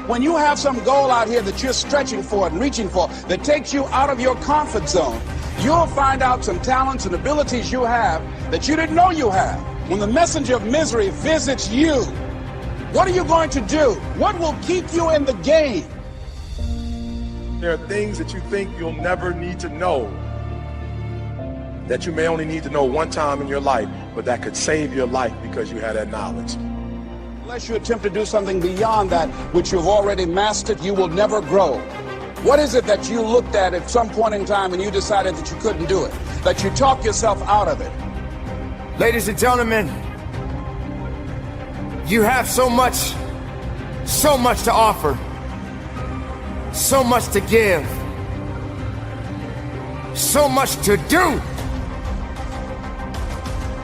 When you have some goal out here that you're stretching for and reaching for that takes you out of your comfort zone, you'll find out some talents and abilities you have that you didn't know you have. When the messenger of misery visits you, what are you going to do? What will keep you in the game? There are things that you think you'll never need to know, that you may only need to know one time in your life, but that could save your life because you had that knowledge. Unless you attempt to do something beyond that which you've already mastered, you will never grow. What is it that you looked at some point in time and you decided that you couldn't do it, that you talked yourself out of it? Ladies and gentlemen, you have so much to offer, so much to give, so much to do,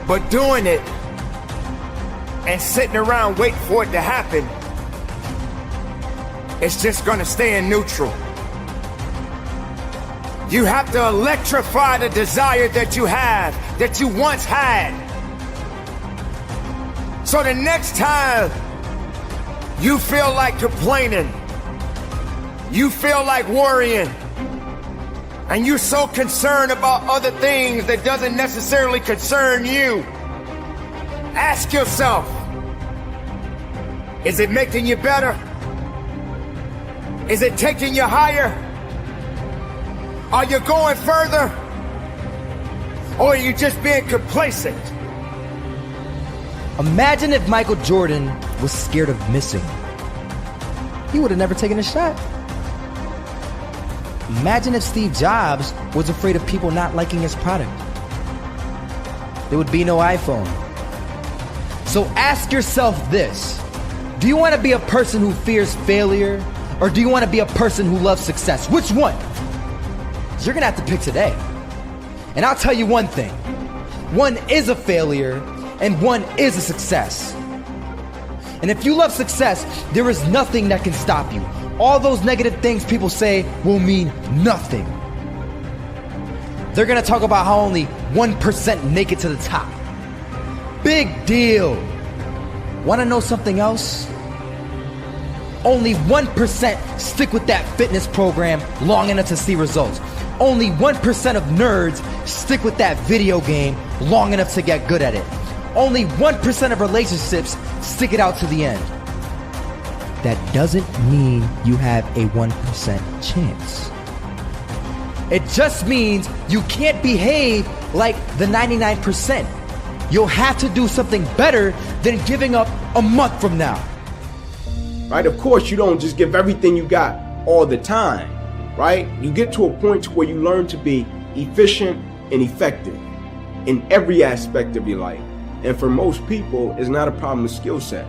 but doing it and sitting around waiting for it to happen, it's just gonna stay in neutral. You have to electrify the desire that you have, that you once had. So the next time you feel like complaining, you feel like worrying, and you're so concerned about other things that doesn't necessarily concern you, ask yourself, is it making you better? Is it taking you higher? Are you going further? Or are you just being complacent? Imagine if Michael Jordan was scared of missing. He would have never taken a shot. Imagine if Steve Jobs was afraid of people not liking his product. There would be no iPhone. So ask yourself this. Do you want to be a person who fears failure, or do you want to be a person who loves success? Which one? You're gonna have to pick today. And I'll tell you one thing. One is a failure, and one is a success. And if you love success, there is nothing that can stop you. All those negative things people say will mean nothing. They're gonna talk about how only 1% make it to the top. Big deal. Wanna know something else? Only 1% stick with that fitness program long enough to see results. Only 1% of nerds stick with that video game long enough to get good at it. Only 1% of relationships stick it out to the end. That doesn't mean you have a 1% chance. It just means you can't behave like the 99%. You'll have to do something better than giving up a month from now. Right? Of course, you don't just give everything you got all the time, right? You get to a point where you learn to be efficient and effective in every aspect of your life. And for most people, it's not a problem with skill set.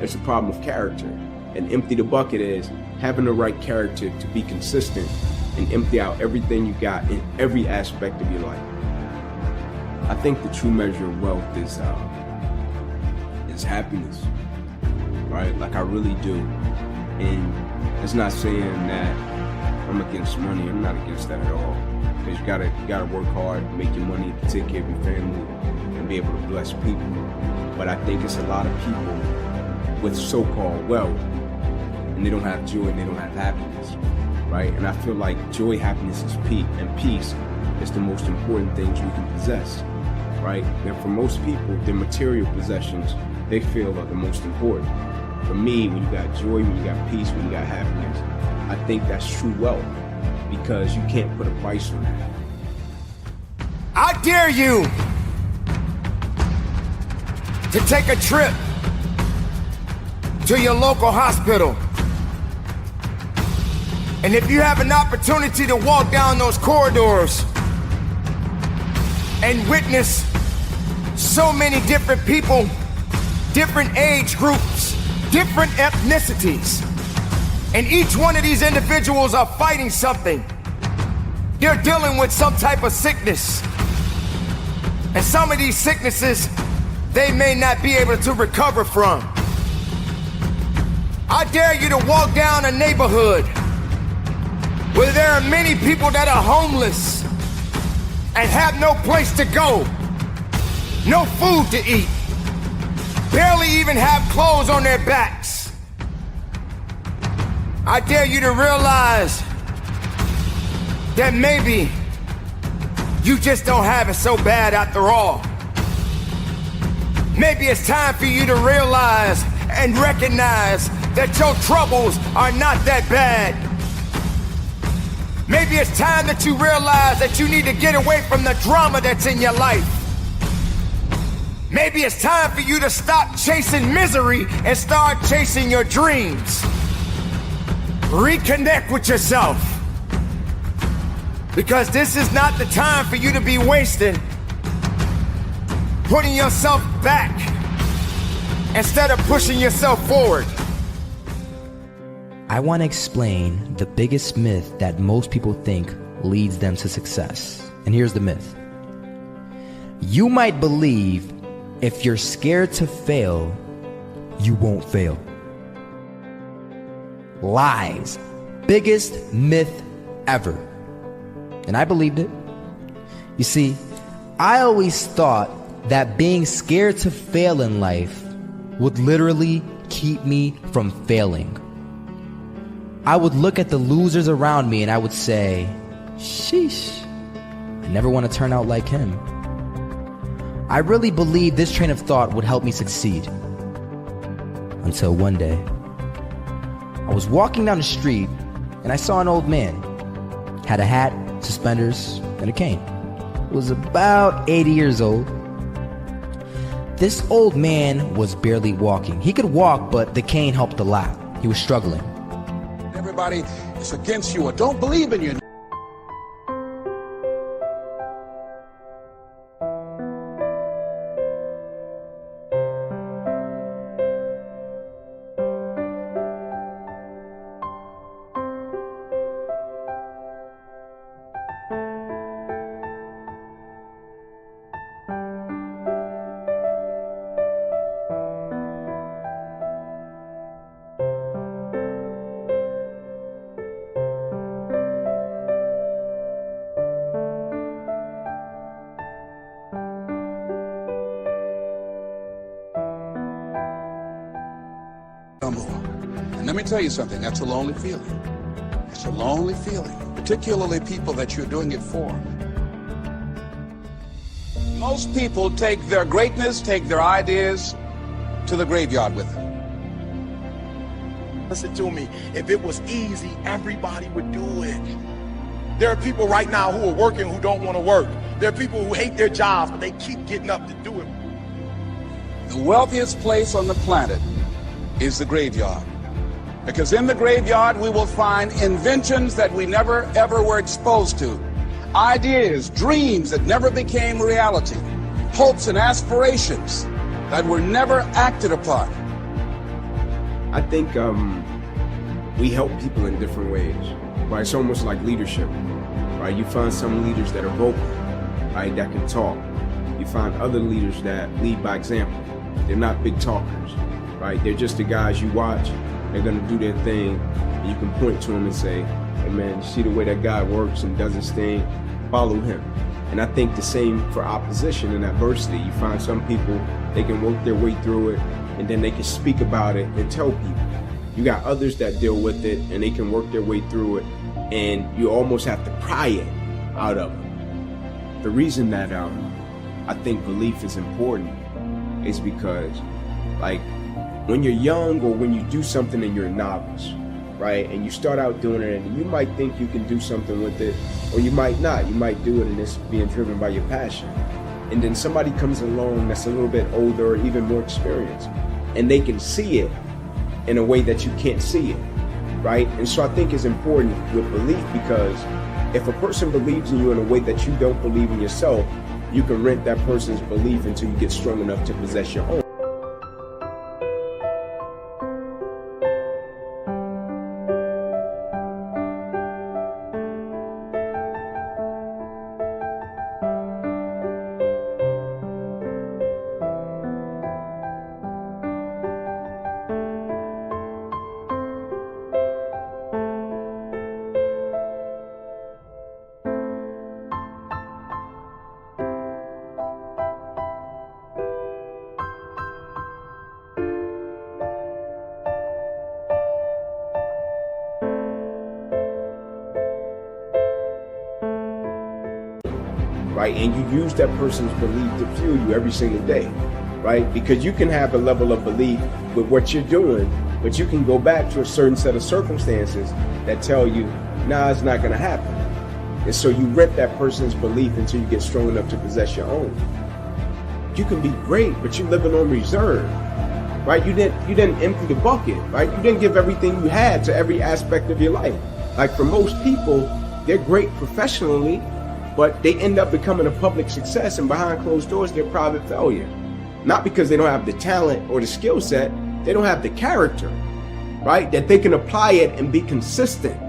It's a problem of character. And empty the bucket is having the right character to be consistent and empty out everything you got in every aspect of your life. I think the true measure of wealth is happiness, right? Like I really do. And it's not saying that I'm against money. I'm not against that at all. Because you gotta work hard, make your money, take care of your family, and be able to bless people. But I think it's a lot of people with so-called wealth, and they don't have joy and they don't have happiness, right? And I feel like joy, happiness, and peace is the most important things we can possess, right? And for most people, their material possessions, they feel are the most important. For me, when you got joy, when you got peace, when you got happiness, I think that's true wealth, because you can't put a price on that. I dare you to take a trip to your local hospital. And if you have an opportunity to walk down those corridors and witness so many different people, different age groups, different ethnicities, and each one of these individuals are fighting something. They're dealing with some type of sickness. And some of these sicknesses, they may not be able to recover from. I dare you to walk down a neighborhood where there are many people that are homeless and have no place to go, no food to eat, barely even have clothes on their backs. I dare you to realize that maybe you just don't have it so bad after all. Maybe it's time for you to realize and recognize that your troubles are not that bad. Maybe it's time that you realize that you need to get away from the drama that's in your life. Maybe it's time for you to stop chasing misery and start chasing your dreams. Reconnect with yourself. Because this is not the time for you to be wasting putting yourself back instead of pushing yourself forward. I want to explain the biggest myth that most people think leads them to success. And here's the myth. You might believe if you're scared to fail, you won't fail. Lies. Biggest myth ever. And I believed it. You see, I always thought that being scared to fail in life would literally keep me from failing. I would look at the losers around me and I would say, sheesh, I never want to turn out like him. I really believed this train of thought would help me succeed. Until one day, I was walking down the street and I saw an old man. Had a hat, suspenders, and a cane. Was about 80 years old. This old man was barely walking. He could walk, but the cane helped a lot. He was struggling. Everybody is against you or don't believe in you. And let me tell you something, that's a lonely feeling. It's a lonely feeling, particularly people that you're doing it for. Most people take their greatness, take their ideas to the graveyard with them. Listen to me, if it was easy, everybody would do it. There are people right now who are working who don't want to work. There are people who hate their jobs, but they keep getting up to do it. The wealthiest place on the planet is the graveyard. Because in the graveyard, we will find inventions that we never, ever were exposed to. Ideas, dreams that never became reality. Hopes and aspirations that were never acted upon. I think we help people in different ways, right? It's almost like leadership, right? You find some leaders that are vocal, right, that can talk. You find other leaders that lead by example. They're not big talkers, right? They're just the guys you watch. They're gonna do their thing, and you can point to them and say, hey man, you see the way that guy works and does his thing, follow him. And I think the same for opposition and adversity. You find some people, they can work their way through it, and then they can speak about it and tell people. You got others that deal with it, and they can work their way through it, and you almost have to pry it out of them. The reason that I think belief is important is because, like, when you're young or when you do something and you're a novice, right, and you start out doing it and you might think you can do something with it, or you might not. You might do it and it's being driven by your passion. And then somebody comes along that's a little bit older or even more experienced, and they can see it in a way that you can't see it, right? And so I think it's important with belief, because if a person believes in you in a way that you don't believe in yourself, you can rent that person's belief until you get strong enough to possess your own. right? And you use that person's belief to fuel you every single day, right? Because you can have a level of belief with what you're doing, but you can go back to a certain set of circumstances that tell you, nah, it's not going to happen. And so you rent that person's belief until you get strong enough to possess your own. You can be great, but you're living on reserve, right? You didn't empty the bucket, right? You didn't give everything you had to every aspect of your life. Like for most people, they're great professionally, but they end up becoming a public success, and behind closed doors, they're private failure. Not because they don't have the talent or the skill set, they don't have the character, right? That they can apply it and be consistent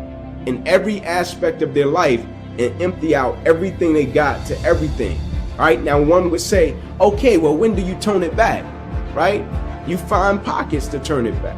in every aspect of their life and empty out everything they got to everything. All right, now one would say, okay, well, when do you tone it back, right? You find pockets to turn it back.